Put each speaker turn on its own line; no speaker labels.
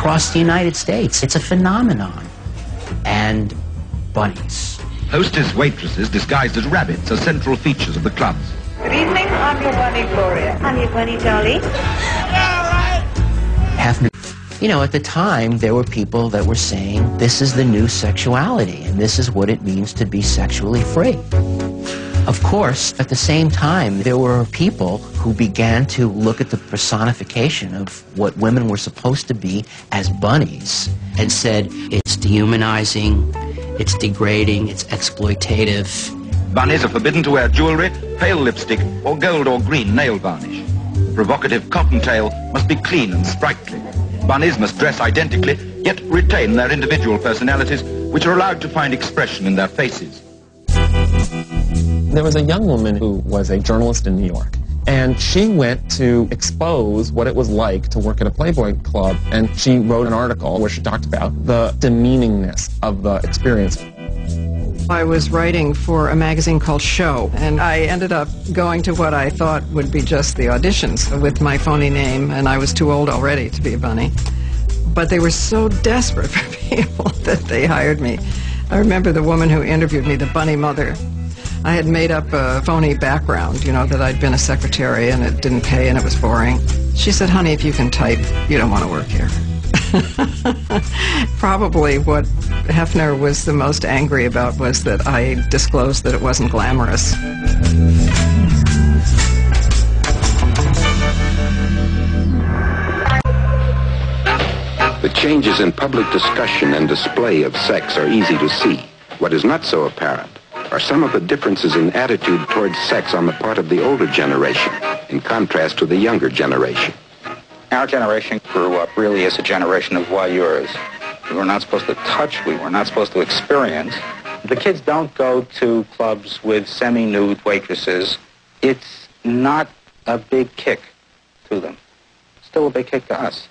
across the United States. It's a phenomenon. And bunnies.
Hostess waitresses disguised as rabbits are central features of the clubs.
Good evening, I'm your bunny, Gloria.
I'm your bunny, Dolly.
You know, at the time, there were people that were saying, this is the new sexuality, and this is what it means to be sexually free. Of course, at the same time, there were people who began to look at the personification of what women were supposed to be as bunnies and said, it's dehumanizing, it's degrading, it's exploitative.
Bunnies are forbidden to wear jewelry, pale lipstick, or gold or green nail varnish. The provocative cottontail must be clean and sprightly. Bunnies must dress identically, yet retain their individual personalities, which are allowed to find expression in their faces.
There was a young woman who was a journalist in New York, and she went to expose what it was like to work at a Playboy club, and she wrote an article where she talked about the demeaningness of the experience.
I was writing for a magazine called Show, and I ended up going to what I thought would be just the auditions with my phony name, and I was too old already to be a bunny. But they were so desperate for people that they hired me. I remember the woman who interviewed me, the bunny mother. I had made up a phony background, you know, that I'd been a secretary and it didn't pay and it was boring. She said, honey, if you can type, you don't want to work here. Probably what Hefner was the most angry about was that I disclosed that it wasn't glamorous.
The changes in public discussion and display of sex are easy to see. What is not so apparent are some of the differences in attitude towards sex on the part of the older generation, in contrast to the younger generation.
Our generation grew up really as a generation of voyeurs. We were not supposed to touch, we were not supposed to experience. The kids don't go to clubs with semi-nude waitresses. It's not a big kick to them. Still a big kick to us.